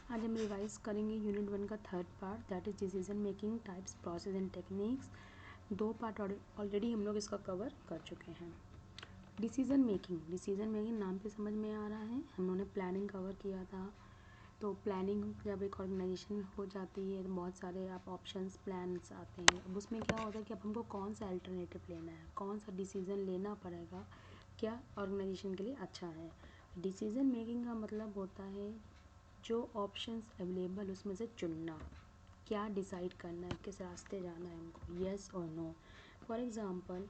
आज हम रिवाइज करेंगे यूनिट 1 का third part, that is decision making types, process and techniques. 2 part already हम लोग इसका कवर कर चुके हैं। डिसीजन मेकिंग नाम से समझ में आ रहा है, हम लोगों ने प्लानिंग कवर किया था। तो प्लानिंग जब एक ऑर्गेनाइजेशन में हो जाती है तो बहुत सारे आप ऑप्शंस प्लान्स आते हैं। अब उसमें क्या होता है कि अब हमको कौन सा अल्टरनेटिव लेना है, कौन सा डिसीज़न लेना पड़ेगा, क्या ऑर्गेनाइजेशन के लिए अच्छा है। डिसीज़न मेकिंग का मतलब होता है जो ऑप्शंस अवेलेबल उसमें से चुनना, क्या डिसाइड करना है, किस रास्ते जाना है हमको, येस और नो। फॉर एग्ज़ाम्पल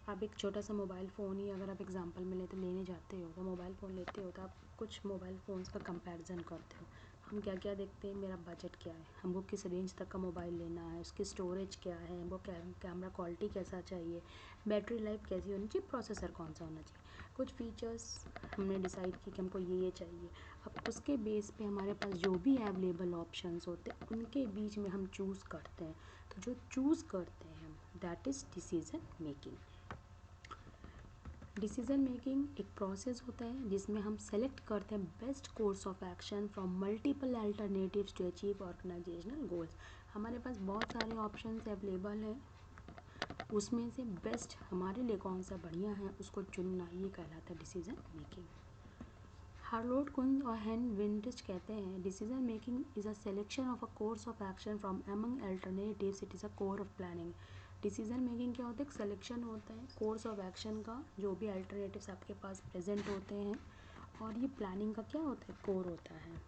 आप एक छोटा सा मोबाइल फ़ोन ही अगर आप एग्ज़ाम्पल में लेने जाते हो तो मोबाइल फ़ोन लेते हो तो आप कुछ मोबाइल फ़ोन्स का कंपैरिजन करते हो। हम क्या क्या देखते हैं, मेरा बजट क्या है, हमको किस रेंज तक का मोबाइल लेना है, उसकी स्टोरेज क्या है, हमको कैमरा क्वालिटी कैसा चाहिए, बैटरी लाइफ कैसी होनी चाहिए, प्रोसेसर कौन सा होना चाहिए। कुछ फीचर्स हमने डिसाइड किए कि हमको ये चाहिए। अब उसके बेस पे हमारे पास जो भी अवेलेबल ऑप्शंस होते हैं उनके बीच में हम चूज़ करते हैं। तो जो चूज़ करते हैं हम, that is decision making. Decision making एक प्रोसेस होता है जिसमें हम सेलेक्ट करते हैं best course of action from multiple alternatives to achieve organisational goals. हमारे पास बहुत सारे ऑप्शंस अवेलेबल हैं, उसमें से बेस्ट हमारे लिए कौन सा बढ़िया है उसको चुनना, ये कहलाता है डिसीज़न मेकिंग। हार्लोट कुंज और हेन विंटेज कहते हैं decision making is a selection of a course of action from among alternatives, it is a core of planning. Decision making क्या होता है, एक सिलेक्शन होता है कोर्स ऑफ एक्शन का, जो भी अल्टरनेटिव्स आपके पास प्रेजेंट होते हैं, और ये प्लानिंग का क्या होता है, कोर होता है।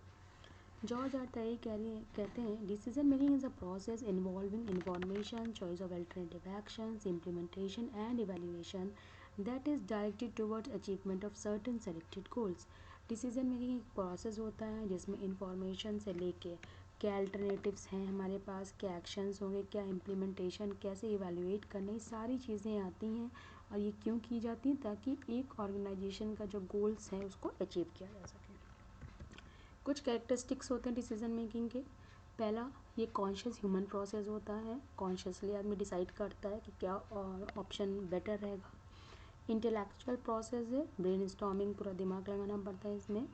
जॉर्ज आर टरी कहते हैं decision making is a process involving information, choice of alternative actions, implementation and evaluation that is directed towards achievement of certain selected goals. Decision making एक प्रोसेस होता है जिसमें इंफॉर्मेशन से लेके क्या अल्टरनेटिव्स हैं हमारे पास, क्या एक्शंस होंगे, क्या इम्प्लीमेंटेशन, कैसे इवैल्यूएट करने, सारी चीज़ें आती हैं। और ये क्यों की जाती हैं, ताकि एक ऑर्गेनाइजेशन का जो गोल्स हैं उसको अचीव किया जा सके। कुछ कैरेक्टरिस्टिक्स होते हैं डिसीजन मेकिंग के। पहला, ये कॉन्शियस ह्यूमन प्रोसेस होता है, कॉन्शियसली आदमी डिसाइड करता है कि क्या ऑप्शन बेटर रहेगा। इंटेलेक्चुअल प्रोसेस है, ब्रेन स्टॉर्मिंग, पूरा दिमाग लगाना पड़ता है इसमें।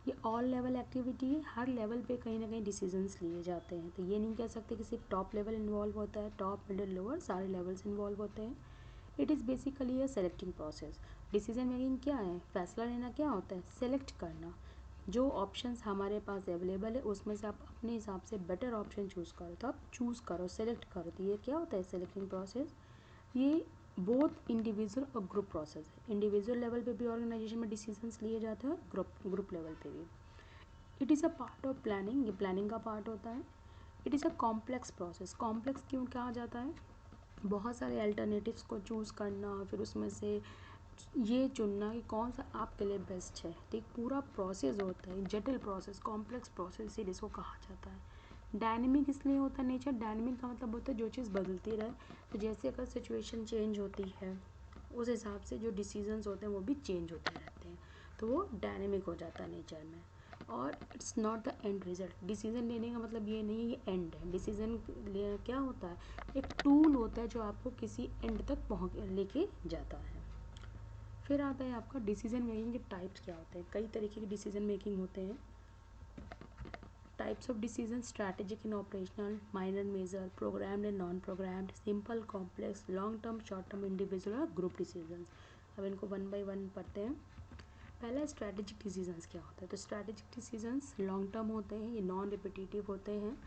ये ऑल लेवल एक्टिविटी है, हर लेवल पे कहीं ना कहीं डिसीजंस लिए जाते हैं, तो ये नहीं कह सकते कि सिर्फ टॉप लेवल इन्वॉल्व होता है, टॉप मिडिल लोअर सारे लेवल्स इन्वॉल्व होते हैं। It is basically a selecting process. Decision making क्या है, फैसला लेना क्या होता है, सेलेक्ट करना। जो ऑप्शंस हमारे पास अवेलेबल है उसमें से आप अपने हिसाब से बेटर ऑप्शन चूज़ करो, तो आप चूज़ करो, सेलेक्ट करो, तो ये क्या होता है, सेलेक्टिंग प्रोसेस। ये बोथ इंडिविजुअल और ग्रुप प्रोसेस है। इंडिविजुअल लेवल पे भी ऑर्गेनाइजेशन में डिसीजंस लिए जाते हैं, ग्रुप लेवल पे भी। It is a part of planning, ये प्लानिंग का पार्ट होता है। It is a complex process. Complex क्यों कहा जाता है, बहुत सारे अल्टरनेटिव्स को चूज़ करना, फिर उसमें से ये चुनना कि कौन सा आपके लिए बेस्ट है, तो एक पूरा प्रोसेस होता है, जटिल प्रोसेस, कॉम्प्लेक्स प्रोसेस ही इसको कहा जाता है। डायनेमिक इसलिए होता है नेचर, डायनेमिक का मतलब होता है जो चीज़ बदलती रहे, तो जैसे अगर सिचुएशन चेंज होती है उस हिसाब से जो डिसीजंस होते हैं वो भी चेंज होते रहते हैं, तो वो डायनेमिक हो जाता है नेचर में। और it's not the end result. Decision लेने का मतलब ये नहीं है ये एंड है। डिसीजन ले क्या होता है, एक टूल होता है जो आपको किसी एंड तक पहुँच लेके जाता है। फिर आता है आपका डिसीजन मेकिंग के टाइप्स क्या होते हैं। कई तरीके के डिसीजन मेकिंग होते हैं। Types of decision, strategic and operational, minor major, programmed and non programmed, simple, complex, long term, short term, individual और ग्रुप डिसीजन। अब इनको वन बाय वन पढ़ते हैं। पहला स्ट्रैटेजिक डिसीजंस क्या होता है, तो स्ट्रैटेजिक डिसीजंस लॉन्ग टर्म होते हैं, ये नॉन रिपीटेटिव होते हैं,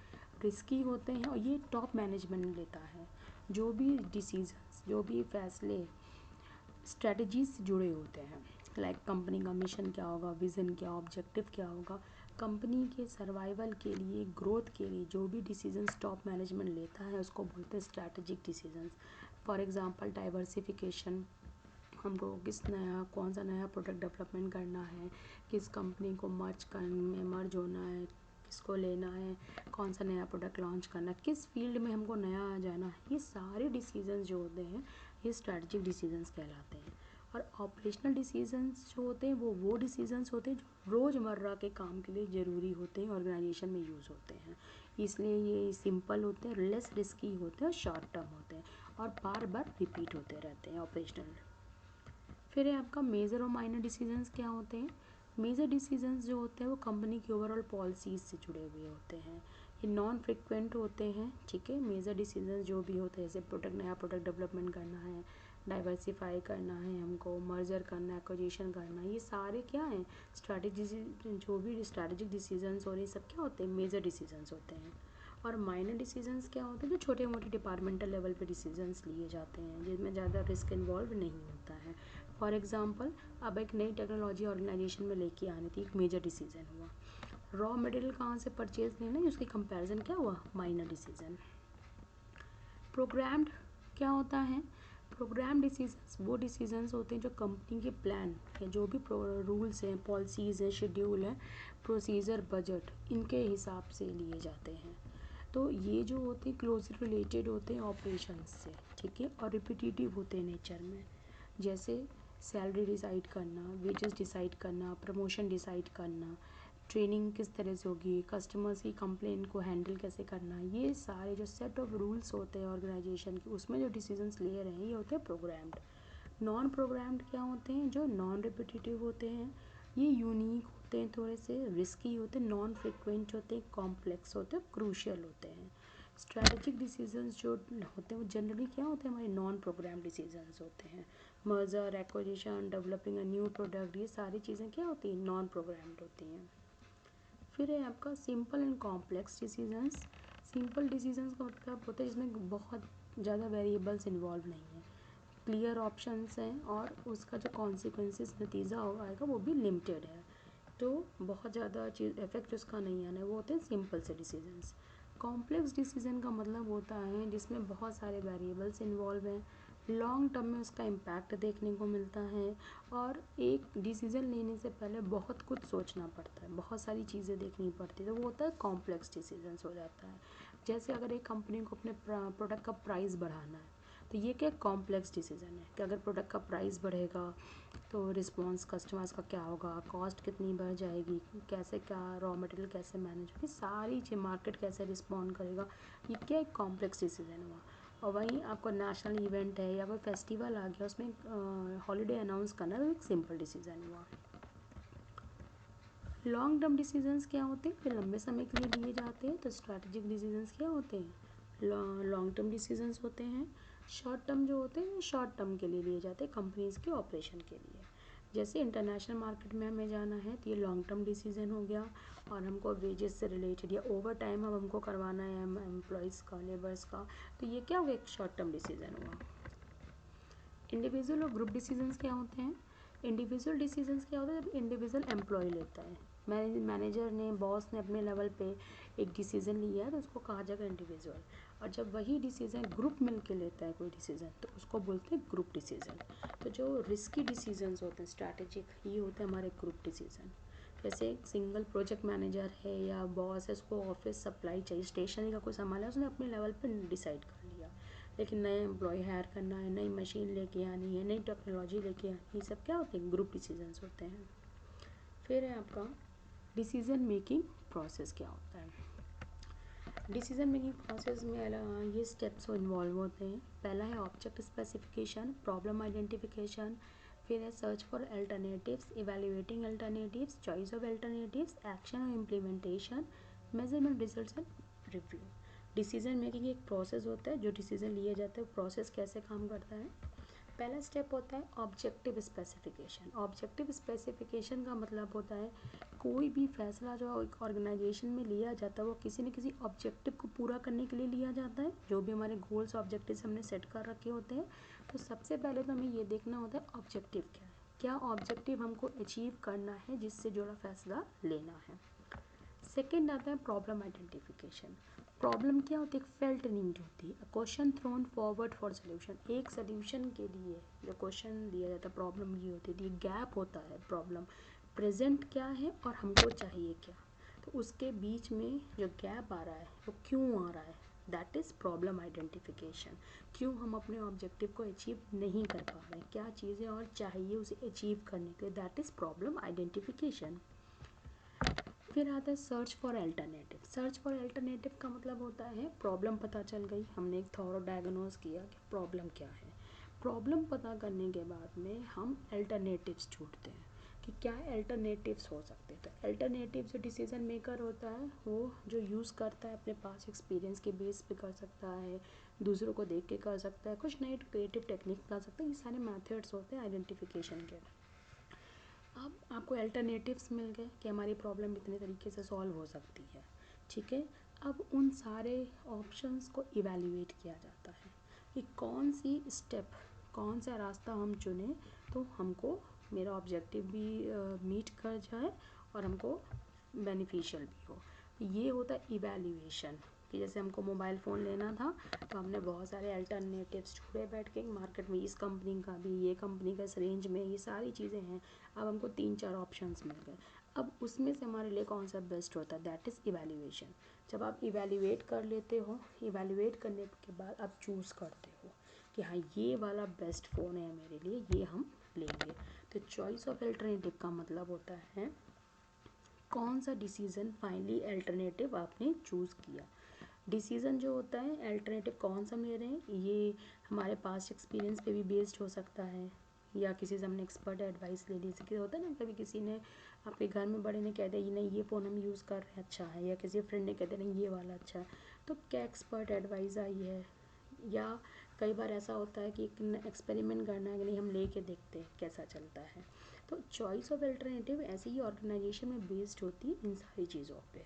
रिस्की होते हैं, और ये टॉप मैनेजमेंट लेता है। जो भी डिसीजंस, जो भी फैसले स्ट्रैटेजीज से जुड़े होते हैं, लाइक कंपनी का मिशन क्या होगा, विज़न क्या, ऑब्जेक्टिव क्या होगा, कंपनी के सर्वाइवल के लिए, ग्रोथ के लिए जो भी डिसीजंस टॉप मैनेजमेंट लेता है उसको बोलते हैं strategic decisions. For example diversification, हमको कौन सा नया प्रोडक्ट डेवलपमेंट करना है, किस कंपनी को मर्ज होना है, किसको लेना है, कौन सा नया प्रोडक्ट लॉन्च करना है, किस फील्ड में हमको नया जाना है, ये सारे डिसीजंस जो होते हैं ये स्ट्रैटेजिक डिसीजंस कहलाते हैं। और ऑपरेशनल डिसीजंस जो होते हैं वो डिसीजंस होते हैं जो रोज़मर्रा के काम के लिए ज़रूरी होते हैं, ऑर्गेनाइजेशन में यूज़ होते हैं, इसलिए ये सिंपल होते हैं, लेस रिस्की होते हैं और शॉर्ट टर्म होते हैं, और बार बार रिपीट होते रहते हैं ऑपरेशनल। फिर है आपका मेजर और माइनर डिसीजंस क्या होते हैं। मेजर डिसीजंस जो होते हैं वो कंपनी की ओवरऑल पॉलिसीज से जुड़े हुए होते हैं, ये नॉन फ्रिक्वेंट होते हैं, ठीक है। मेजर डिसीजंस जो भी होते हैं, जैसे नया प्रोडक्ट डेवलपमेंट करना है, डाइवर्सिफाई करना है, हमको मर्जर करना है, एक्विजिशन करना है, ये सारे क्या हैं, स्ट्रैटेजी, जो भी स्ट्रैटेजिक डिसीजंस हो रहे हैं सब क्या होते हैं, मेजर डिसीजंस होते हैं। और माइनर डिसीजंस क्या होते हैं, जो छोटे मोटे डिपार्टमेंटल लेवल पे डिसीजंस लिए जाते हैं, जिसमें ज़्यादा रिस्क इन्वॉल्व नहीं होता है। फॉर एग्जांपल, अब एक नई टेक्नोलॉजी ऑर्गेनाइजेशन में लेके आनी थी, एक मेजर डिसीजन हुआ। रॉ मटेरियल कहाँ से परचेज लेना है, उसकी कंपैरिजन क्या हुआ, माइनर डिसीजन। प्रोग्राम्ड क्या होता है, प्रोग्राम डिसीजंस वो डिसीजंस होते हैं जो कंपनी के प्लान है, जो भी रूल्स हैं, पॉलिसीज़ हैं, शेड्यूल है, प्रोसीजर, बजट, इनके हिसाब से लिए जाते हैं। तो ये जो होते हैं क्लोजली रिलेटेड होते हैं ऑपरेशंस से, ठीक है, और रिपीटिटिव होते हैं नेचर में, जैसे सैलरी डिसाइड करना, वेजेस डिसाइड करना, प्रमोशन डिसाइड करना, ट्रेनिंग किस तरह से होगी, कस्टमर्स की कंप्लेन को हैंडल कैसे करना, ये सारे जो सेट ऑफ रूल्स होते हैं ऑर्गेनाइजेशन के, उसमें जो डिसीजंस ले रहे हैं ये होते हैं प्रोग्राम्ड। नॉन प्रोग्राम्ड क्या होते हैं, जो नॉन रिपीटिटिव होते हैं, ये यूनिक होते हैं, थोड़े से रिस्की होते हैं, नॉन फ्रिक्वेंट होते हैं, कॉम्प्लेक्स होते हैं, क्रूशियल होते हैं। स्ट्रैटेजिक डिसीजंस जो होते हैं वो जनरली क्या होते हैं, हमारे नॉन प्रोग्राम डिसीजंस होते हैं। Merger, acquisition, developing a new product, ये सारी चीज़ें क्या होती हैं, नॉन प्रोग्राम्ड होती हैं। फिर है आपका simple and complex decisions. Simple decisions का मतलब होता है जिसमें बहुत ज़्यादा वेरिएबल्स इन्वॉल्व नहीं है, क्लियर ऑप्शंस हैं, और उसका जो कॉन्सिक्वेंसेस नतीजा आएगा वो भी लिमिटेड है, तो बहुत ज़्यादा चीज़ इफेक्ट उसका नहीं आना है, वो होते हैं सिंपल से डिसीजंस। कॉम्प्लेक्स डिसीजन का मतलब होता है जिसमें बहुत सारे वेरिएबल्स इन्वॉल्व हैं, लॉन्ग टर्म में उसका इम्पैक्ट देखने को मिलता है, और एक डिसीज़न लेने से पहले बहुत कुछ सोचना पड़ता है, बहुत सारी चीज़ें देखनी पड़ती है, तो वो होता है कॉम्प्लेक्स डिसीजंस हो जाता है। जैसे अगर एक कंपनी को अपने प्रोडक्ट का प्राइस बढ़ाना है, तो ये क्या कॉम्प्लेक्स डिसीजन है कि अगर प्रोडक्ट का प्राइस बढ़ेगा तो रिस्पॉन्स कस्टमर्स का क्या होगा, कॉस्ट कितनी बढ़ जाएगी, कैसे क्या रॉ मटेरियल कैसे मैनेज होगी, सारी चीज़, मार्केट कैसे रिस्पॉन्ड करेगा, ये क्या एक कॉम्प्लेक्स डिसीजन हुआ। और वहीं आपको नेशनल इवेंट है या कोई फेस्टिवल आ गया, उसमें हॉलीडे अनाउंस करना, तो एक सिंपल डिसीजन हुआ। लॉन्ग टर्म डिसीजंस क्या होते हैं, फिर लंबे समय के लिए लिए जाते हैं, तो स्ट्रैटेजिक डिसीजंस क्या होते हैं, लॉन्ग टर्म डिसीजंस होते हैं। शॉर्ट टर्म जो होते हैं वो शॉर्ट टर्म के लिए लिए जाते हैं, कंपनीज़ के ऑपरेशन के लिए। जैसे इंटरनेशनल मार्केट में हमें जाना है तो ये लॉन्ग टर्म डिसीजन हो गया, और हमको वेजेस से रिलेटेड या ओवर टाइम अब हमको करवाना है एम्प्लॉयज़ का, लेबर्स का, तो ये क्या हो गया, एक शॉर्ट टर्म डिसीजन हुआ। इंडिविजुअल और ग्रुप डिसीजंस क्या होते हैं, इंडिविजुअल डिसीजंस क्या होता है जब इंडिविजुअल एम्प्लॉय लेता है, मैनेजर ने, बॉस ने अपने लेवल पे एक डिसीज़न लिया है तो उसको कहा जाएगा इंडिविजुअल। और जब वही डिसीज़न ग्रुप मिल के लेता है कोई डिसीज़न, तो उसको बोलते हैं ग्रुप डिसीज़न। तो जो रिस्की डिसीजंस होते हैं स्ट्रैटेजिक, ये होते हैं हमारे ग्रुप डिसीज़न। जैसे एक सिंगल प्रोजेक्ट मैनेजर है या बॉस है, उसको ऑफिस सप्लाई चाहिए, स्टेशनरी का कोई सामान है, उसने अपने लेवल पे डिसाइड कर लिया, लेकिन नए एम्प्लॉय हायर करना है, नई मशीन लेके आनी है, नई टेक्नोलॉजी लेके आनी है, ये सब क्या होते हैं, ग्रुप डिसीजंस होते हैं। फिर है आपका डिसीज़न मेकिंग प्रोसेस क्या होता है। डिसीज़न मेकिंग प्रोसेस में ये स्टेप्स इन्वॉल्व होते हैं। पहला है ऑब्जेक्ट स्पेसिफिकेशन, प्रॉब्लम आइडेंटिफिकेशन, फिर है search for alternatives, evaluating alternatives, choice of alternatives, action और implementation, measurement, results and review. Decision making एक प्रोसेस होता है, जो डिसीजन लिए जाते हैं प्रोसेस कैसे काम करता है। पहला स्टेप होता है ऑब्जेक्टिव स्पेसिफिकेशन। ऑब्जेक्टिव स्पेसिफिकेशन का मतलब होता है कोई भी फैसला जो एक ऑर्गेनाइजेशन में लिया जाता है वो किसी न किसी ऑब्जेक्टिव को पूरा करने के लिए लिया जाता है, जो भी हमारे गोल्स ऑब्जेक्टिव्स हमने सेट कर रखे होते हैं। तो सबसे पहले तो हमें ये देखना होता है ऑब्जेक्टिव क्या है, क्या ऑब्जेक्टिव हमको अचीव करना है जिससे जुड़ा फैसला लेना है। सेकेंड आता है प्रॉब्लम आइडेंटिफिकेशन। प्रॉब्लम क्या होती है, एक फेल्ट नीड होती है, question thrown forward for solution. एक सोल्यूशन के लिए जो क्वेश्चन दिया जाता है, प्रॉब्लम ये होती है, गैप होता है, प्रॉब्लम प्रेजेंट क्या है और हमको चाहिए क्या, तो उसके बीच में जो गैप आ रहा है वो क्यों आ रहा है, दैट इज़ प्रॉब्लम आइडेंटिफिकेशन। क्यों हम अपने ऑब्जेक्टिव को अचीव नहीं कर पा रहे हैं, क्या चीज़ें और चाहिए उसे अचीव करने के लिए, दैट इज़ प्रॉब्लम आइडेंटिफिकेशन। फिर आता है search for alternative. Search for alternative का मतलब होता है प्रॉब्लम पता चल गई, हमने एक थॉरो डायग्नोज किया कि प्रॉब्लम क्या है। प्रॉब्लम पता करने के बाद में हम अल्टरनेटिव्स ढूंढते हैं कि क्या अल्टरनेटिव्स हो सकते हैं। तो अल्टरनेटिव जो डिसीजन मेकर होता है वो जो यूज़ करता है अपने पास एक्सपीरियंस के बेस पे कर सकता है, दूसरों को देख के कर सकता है, कुछ नए क्रिएटिव टेक्निक ला सकता है। ये सारे मेथड्स होते हैं आइडेंटिफिकेशन के। अब आपको अल्टरनेटिव्स मिल गए कि हमारी प्रॉब्लम इतने तरीके से सॉल्व हो सकती है, ठीक है। अब उन सारे ऑप्शंस को इवैल्यूएट किया जाता है कि कौन सी स्टेप, कौन सा रास्ता हम चुने तो हमको मेरा ऑब्जेक्टिव भी मीट कर जाए और हमको बेनिफिशियल भी हो। ये होता है इवैल्यूएशन। कि जैसे हमको मोबाइल फ़ोन लेना था तो हमने बहुत सारे अल्टरनेटिव्स ढूंढे बैठ के मार्केट में, इस कंपनी का भी, ये कंपनी का, इस रेंज में, ये सारी चीज़ें हैं। अब हमको 3-4 ऑप्शंस मिल गए। अब उसमें से हमारे लिए कौन सा बेस्ट होता है, दैट इज़ इवैल्यूएशन। जब आप इवैल्यूएट कर लेते हो, इवैल्यूएट करने के बाद आप चूज़ करते हो कि हाँ ये वाला बेस्ट फ़ोन है मेरे लिए, ये हम लेंगे। तो चॉइस ऑफ अल्टरनेटिव का मतलब होता है कौन सा डिसीज़न फाइनली अल्टरनेटिव आपने चूज़ किया। डिसीज़न जो होता है अल्टरनेटिव कौन सा ले रहे हैं, ये हमारे पास्ट एक्सपीरियंस पे भी बेस्ड हो सकता है या किसी से हमने एक्सपर्ट एडवाइस ले ली। जैसे होता है ना, कभी किसी ने आपके घर में बड़े ने कह दिया नहीं ये फ़ोन हम यूज़ कर रहे हैं अच्छा है, या किसी फ्रेंड ने कह दिया नहीं ये वाला अच्छा है, तो क्या एक्सपर्ट एडवाइस आई है। या कई बार ऐसा होता है कि एक एक्सपेरिमेंट करना है कि नहीं हम ले के देखते हैं कैसा चलता है। तो चॉइस ऑफ अल्टरनेटिव ऐसे ही ऑर्गेनाइजेशन में बेस्ड होती है इन सारी चीज़ों पे।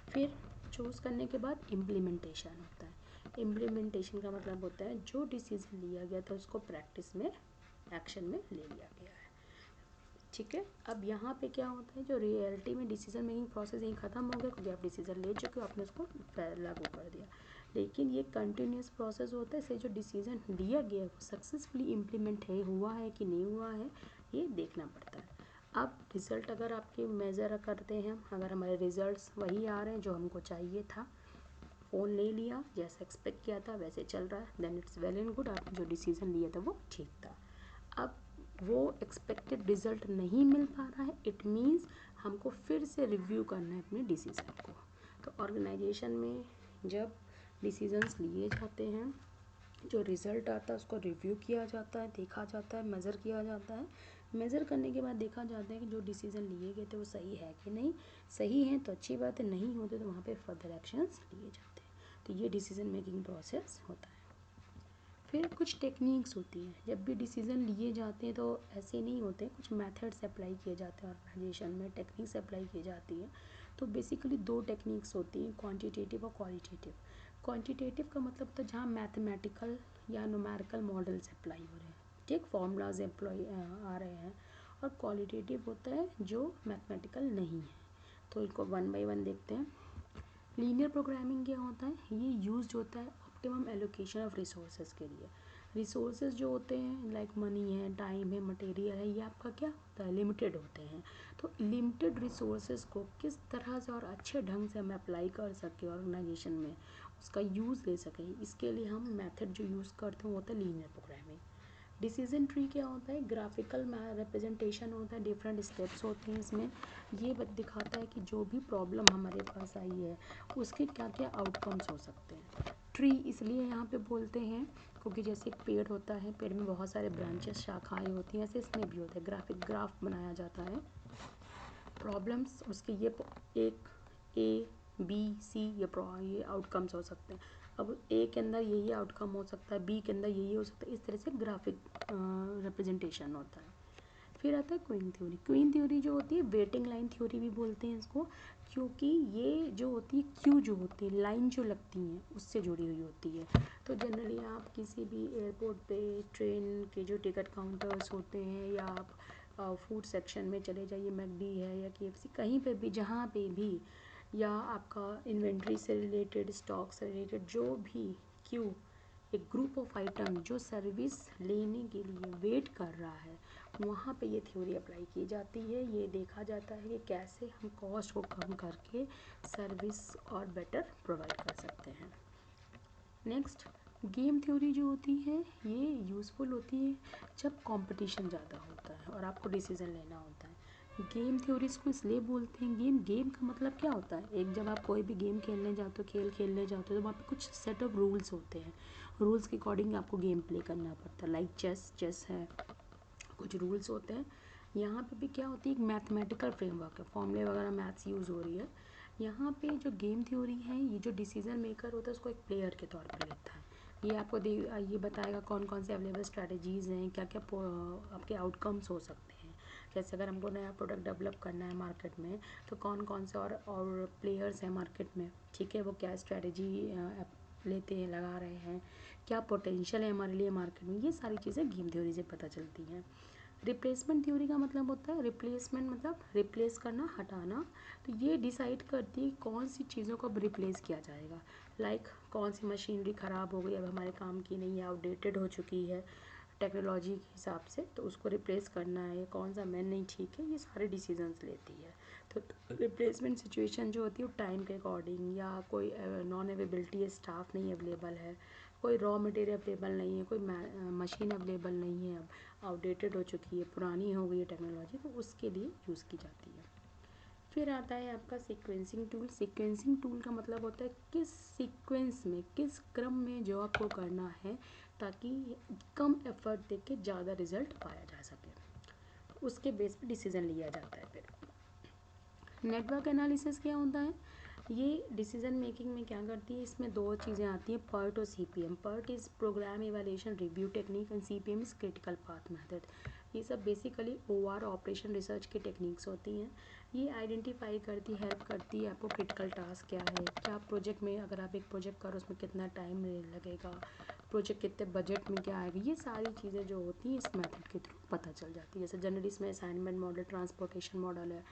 फिर चूज़ करने के बाद इम्प्लीमेंटेशन होता है। इम्प्लीमेंटेशन का मतलब होता है जो डिसीज़न लिया गया था उसको प्रैक्टिस में, एक्शन में ले लिया गया है, ठीक है। अब यहाँ पे क्या होता है, जो रियलिटी में डिसीजन मेकिंग प्रोसेस यहीं ख़त्म हो गया क्योंकि आप डिसीजन ले चुके हो, आपने उसको लागू कर दिया। लेकिन ये कंटिन्यूस प्रोसेस होता है, इससे जो डिसीजन लिया गया है वो सक्सेसफुली इम्प्लीमेंट है, हुआ है कि नहीं हुआ है, ये देखना पड़ता है। अब रिज़ल्ट अगर आपके मेज़र करते हैं, अगर हमारे रिज़ल्ट्स वही आ रहे हैं जो हमको चाहिए था, फ़ोन ले लिया जैसे एक्सपेक्ट किया था वैसे चल रहा है, then it's well and good, आपने जो डिसीज़न लिया था वो ठीक था। अब वो एक्सपेक्टेड रिज़ल्ट नहीं मिल पा रहा है, इट मीन्स हमको फिर से रिव्यू करना है अपने डिसीज़न को। तो ऑर्गेनाइजेशन में जब डिसीजंस लिए जाते हैं, जो रिज़ल्ट आता है उसको रिव्यू किया जाता है, देखा जाता है, मेज़र किया जाता है। मेज़र करने के बाद देखा जाता है कि जो डिसीज़न लिए गए थे वो सही है कि नहीं, सही है तो अच्छी बात है, नहीं होते तो वहाँ पे फर्दर एक्शंस लिए जाते हैं। तो ये डिसीज़न मेकिंग प्रोसेस होता है। फिर कुछ टेक्निक्स होती हैं, जब भी डिसीज़न लिए जाते हैं तो ऐसे नहीं होते, कुछ मेथड्स अप्लाई किए जाते हैं ऑर्गेनाइजेशन में, टेक्निक्स अप्लाई की जाती हैं। तो बेसिकली 2 टेक्निक्स होती हैं, क्वांटिटेटिव और क्वालिटेटिव। क्वांटिटेटिव का मतलब तो जहाँ मैथमेटिकल या न्यूमेरिकल मॉडल्स अप्लाई हो रहे हैं, ठीक, फॉर्मूलाज अप्लाई आ रहे हैं। और क्वालिटेटिव होता है जो मैथमेटिकल नहीं है। तो इनको वन बाय वन देखते हैं। लीनियर प्रोग्रामिंग क्या होता है, ये यूज्ड होता है ऑप्टिमम एलोकेशन ऑफ रिसोर्सेज के लिए। रिसोर्सेज जो होते हैं लाइक मनी है, टाइम है, मटेरियल है, ये आपका क्या होता है, लिमिटेड होते हैं। तो लिमिटेड रिसोर्सेज को किस तरह से और अच्छे ढंग से हम अप्लाई कर सकें ऑर्गेनाइजेशन में, उसका यूज़ ले सकें, इसके लिए हम मेथड जो यूज़ करते हैं वो होता है लीनियर प्रोग्रामिंग। डिसीजन ट्री क्या होता है, ग्राफिकल रिप्रेजेंटेशन होता है, डिफरेंट स्टेप्स होते हैं इसमें। ये दिखाता है कि जो भी प्रॉब्लम हमारे पास आई है उसके क्या क्या आउटकम्स हो सकते हैं। ट्री इसलिए यहाँ पे बोलते हैं क्योंकि जैसे एक पेड़ होता है, पेड़ में बहुत सारे ब्रांचेस, शाखाएं होती हैं, ऐसे इसमें भी होता है, ग्राफिक ग्राफ बनाया जाता है। प्रॉब्लम्स उसके ये एक ए बी सी ये आउटकम्स हो सकते हैं। अब ए के अंदर ये आउटकम हो सकता है, बी के अंदर ये हो सकता है, इस तरह से ग्राफिक रिप्रेजेंटेशन होता है। फिर आता है क्वीन थ्योरी। क्वीन थ्योरी जो होती है वेटिंग लाइन थ्योरी भी बोलते हैं इसको, क्योंकि ये जो होती है क्यू जो होती है, लाइन जो लगती हैं उससे जुड़ी हुई होती है। तो जनरली आप किसी भी एयरपोर्ट पे, ट्रेन के जो टिकट काउंटर्स होते हैं, या आप फूड सेक्शन में चले जाइए, मैकडी है या केएफसी, कहीं पे भी, जहाँ पे भी, या आपका इन्वेंट्री से रिलेटेड, स्टॉक से रिलेटेड जो भी क्यू, एक ग्रुप ऑफ आइटम जो सर्विस लेने के लिए वेट कर रहा है, वहाँ पे ये थ्योरी अप्लाई की जाती है। ये देखा जाता है कि कैसे हम कॉस्ट को कम करके सर्विस और बेटर प्रोवाइड कर सकते हैं। नेक्स्ट, गेम थ्योरी जो होती है ये यूज़फुल होती है जब कंपटीशन ज़्यादा होता है और आपको डिसीज़न लेना होता है। गेम थ्योरीज को इसलिए बोलते हैं, गेम का मतलब क्या होता है, एक जब आप कोई भी गेम खेलने जाते हो, खेल खेलने जाते हो, तो वहाँ पे कुछ सेट ऑफ रूल्स होते हैं, रूल्स के अकॉर्डिंग आपको गेम प्ले करना पड़ता है। लाइक चेस है, कुछ रूल्स होते हैं, यहाँ पे भी क्या होती है, एक मैथमेटिकल फ्रेमवर्क है, फॉर्मूले वगैरह मैथ्स यूज़ हो रही है। यहाँ पे जो गेम थ्योरी है, ये जो डिसीजन मेकर होता है उसको एक प्लेयर के तौर पर लेता है। ये आपको ये बताएगा कौन कौन से अवेलेबल स्ट्रैटेजीज़ हैं, क्या क्या आपके आउटकम्स हो सकते हैं। जैसे अगर हमको नया प्रोडक्ट डेवलप करना है मार्केट में, तो कौन कौन से और प्लेयर्स हैं मार्केट में, ठीक है, वो क्या स्ट्रैटेजी लेते हैं, लगा रहे हैं, क्या पोटेंशियल है हमारे लिए मार्केट में, ये सारी चीज़ें गेम थ्योरी से पता चलती हैं। रिप्लेसमेंट थ्योरी का मतलब होता है, रिप्लेसमेंट मतलब रिप्लेस करना, हटाना। तो ये डिसाइड करती है कौन सी चीज़ों को अब रिप्लेस किया जाएगा। लाइक कौन सी मशीनरी ख़राब हो गई, अब हमारे काम की नहीं है, आउटडेटेड हो चुकी है टेक्नोलॉजी के हिसाब से, तो उसको रिप्लेस करना है, कौन सा मैन नहीं ठीक है, ये सारे डिसीजंस लेती है। तो रिप्लेसमेंट सिचुएशन जो होती है वो टाइम के अकॉर्डिंग, या कोई नॉन अवेलेबिलिटी है, स्टाफ नहीं अवेलेबल है, कोई रॉ मटेरियल अवेलेबल नहीं है, कोई मशीन अवेलेबल नहीं है, अब आउटडेटेड हो चुकी है, पुरानी हो गई है टेक्नोलॉजी, तो उसके लिए यूज़ की जाती है। फिर आता है आपका सीक्वेंसिंग टूल। सीक्वेंसिंग टूल का मतलब होता है किस सीक्वेंस में, किस क्रम में जॉब को करना है ताकि कम एफर्ट दे के ज़्यादा रिजल्ट पाया जा सके, उसके बेस पे डिसीजन लिया जाता है। फिर नेटवर्क एनालिसिस क्या होता है, ये डिसीजन मेकिंग में क्या करती है, इसमें दो चीज़ें आती हैं, पर्ट और CPM. PERT is program evaluation review technique and CPM is critical path method. ये सब बेसिकली ओआर ऑपरेशन रिसर्च की टेक्निक्स होती हैं। ये आइडेंटिफाई करती, हेल्प करती है आपको क्रिटिकल टास्क क्या है, क्या प्रोजेक्ट में, अगर आप एक प्रोजेक्ट करो उसमें कितना टाइम लगेगा, प्रोजेक्ट कितने बजट में क्या आएगा, ये सारी चीज़ें जो होती हैं इस मेथड के थ्रू पता चल जाती है। जैसे जनरली इसमें असाइनमेंट मॉडल, ट्रांसपोर्टेशन मॉडल है,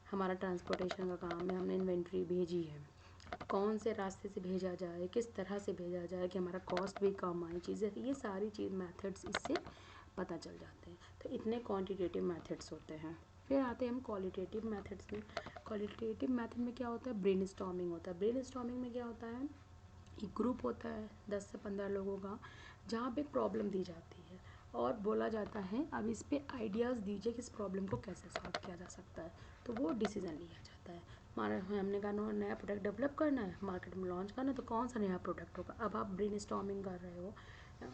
हमारा ट्रांसपोर्टेशन का काम है, हमने इन्वेंट्री भेजी है, कौन से रास्ते से भेजा जाए, किस तरह से भेजा जाए कि हमारा कॉस्ट भी कम आए, चीज़ें, ये सारी चीज़ मेथड्स इससे पता चल जाते हैं। तो इतने क्वांटिटेटिव मेथड्स होते हैं। फिर आते हैं हम क्वालिटेटिव मेथड्स में। क्वालिटेटिव मेथड में क्या होता है, ब्रेनस्टॉर्मिंग होता है। ब्रेनस्टॉर्मिंग में क्या होता है, एक ग्रुप होता है 10 से 15 लोगों का, जहाँ पे प्रॉब्लम दी जाती है और बोला जाता है अब इस पे आइडियाज़ दीजिए कि इस प्रॉब्लम को कैसे सॉल्व किया जा सकता है, तो वो डिसीज़न लिया जाता है। हमने कहा नया प्रोडक्ट डेवलप करना है, मार्केट में लॉन्च करना है, तो कौन सा नया प्रोडक्ट होगा, अब आप ब्रेनस्टॉर्मिंग कर रहे हो,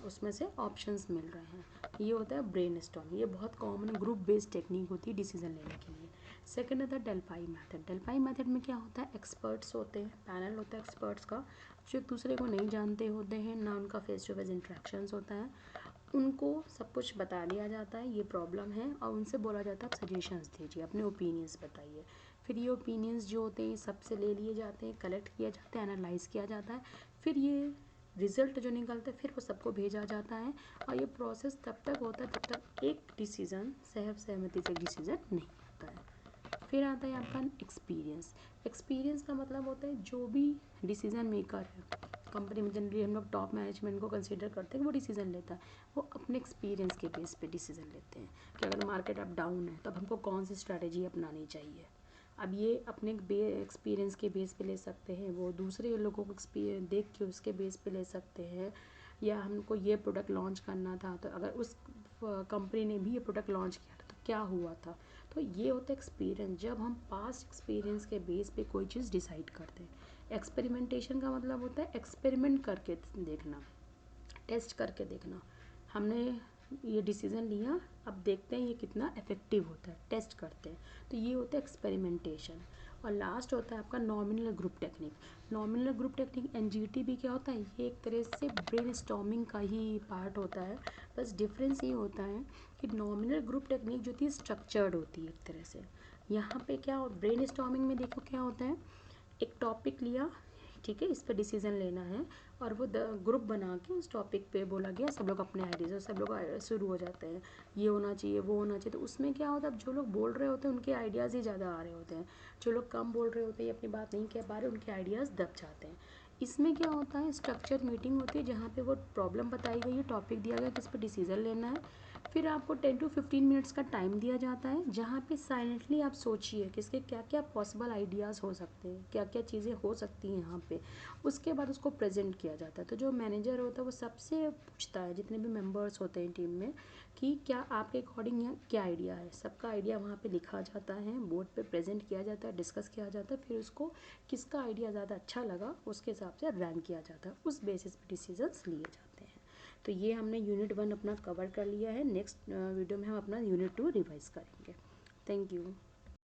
उसमें से ऑप्शंस मिल रहे हैं, ये होता है ब्रेनस्टॉर्मिंग। ये बहुत कॉमन ग्रुप बेस्ड टेक्निक होती है डिसीजन लेने के लिए। सेकंड होता है डेल्फाई मेथड। डेल्फाई मेथड में क्या होता है, एक्सपर्ट्स होते हैं, पैनल होता है एक्सपर्ट्स का, जो एक दूसरे को नहीं जानते होते हैं, ना उनका फेस टू फेस इंट्रैक्शंस होता है, उनको सब कुछ बता दिया जाता है ये प्रॉब्लम है, और उनसे बोला जाता है आप सजेशंस दीजिए, अपने ओपिनियंस बताइए। फिर ये ओपिनियंस जो होते हैं सबसे ले लिए जाते हैं, कलेक्ट किया जाता है, एनालाइज किया जाता है, फिर ये रिज़ल्ट जो निकलता है फिर वो सबको भेजा जाता है। और ये प्रोसेस तब तक होता है जब तक एक डिसीज़न सहमति से डिसीज़न नहीं होता है। फिर आता है आपका एक्सपीरियंस। एक्सपीरियंस का मतलब होता है जो भी डिसीज़न मेकर है कंपनी में, जनरली हम लोग टॉप मैनेजमेंट को कंसीडर करते हैं, वो डिसीज़न लेता है, वो अपने एक्सपीरियंस के बेस पे डिसीज़न लेते हैं कि अगर मार्केट अप डाउन है तो अब हमको कौन सी स्ट्रैटेजी अपनानी चाहिए। अब ये अपने एक्सपीरियंस के बेस पे ले सकते हैं, वो दूसरे लोगों को एक्सपीरियंस देख के उसके बेस पे ले सकते हैं, या हमको ये प्रोडक्ट लॉन्च करना था तो अगर उस कंपनी ने भी ये प्रोडक्ट लॉन्च किया था तो क्या हुआ था। तो ये होता है एक्सपीरियंस, जब हम पास्ट एक्सपीरियंस के बेस पे कोई चीज़ डिसाइड करते हैं। एक्सपेरिमेंटेशन का मतलब होता है एक्सपेरिमेंट करके देखना, टेस्ट करके देखना, हमने ये डिसीज़न लिया, अब देखते हैं ये कितना इफ़ेक्टिव होता है, टेस्ट करते हैं, तो ये होता है एक्सपेरिमेंटेशन। और लास्ट होता है आपका nominal group technique. Nominal group technique NGT भी क्या होता है, ये एक तरह से ब्रेनस्टॉर्मिंग का ही पार्ट होता है, बस डिफरेंस ये होता है कि नॉमिनल ग्रुप टेक्निक जो थी स्ट्रक्चर्ड होती है एक तरह से। यहाँ पे क्या, ब्रेनस्टॉर्मिंग में देखो क्या होता है, एक टॉपिक लिया, ठीक है, इस पर डिसीज़न लेना है, और वो ग्रुप बना के उस टॉपिक पे बोला गया, सब लोग अपने आइडियाज़, और सब लोग शुरू हो जाते हैं, ये होना चाहिए वो होना चाहिए। तो उसमें क्या होता है, अब जो लोग बोल रहे होते हैं उनके आइडियाज़ ही ज़्यादा आ रहे होते हैं, जो लोग कम बोल रहे होते हैं, अपनी बात नहीं कह पा रहे, उनके आइडियाज़ दब जाते हैं। इसमें क्या होता है, स्ट्रक्चर मीटिंग होती है जहाँ पे वो प्रॉब्लम बताई गई है, टॉपिक दिया गया किस पे डिसीज़न लेना है, फिर आपको 10 to 15 मिनट्स का टाइम दिया जाता है, जहाँ पे साइलेंटली आप सोचिए कि इसके क्या क्या पॉसिबल आइडियाज़ हो सकते हैं, क्या क्या चीज़ें हो सकती हैं यहाँ पे। उसके बाद उसको प्रेजेंट किया जाता है। तो जो मैनेजर होता है वो सबसे पूछता है, जितने भी मेंबर्स होते हैं टीम में, कि क्या आपके अकॉर्डिंग यहाँ क्या आइडिया है। सबका आइडिया वहाँ पे लिखा जाता है, बोर्ड पे प्रेजेंट किया जाता है, डिस्कस किया जाता है, फिर उसको किसका आइडिया ज़्यादा अच्छा लगा उसके हिसाब से रैंक किया जाता है, उस बेसिस पे डिसीजंस लिए जाते हैं। तो ये हमने यूनिट 1 अपना कवर कर लिया है। नेक्स्ट वीडियो में हम अपना यूनिट 2 रिवाइज करेंगे। Thank you.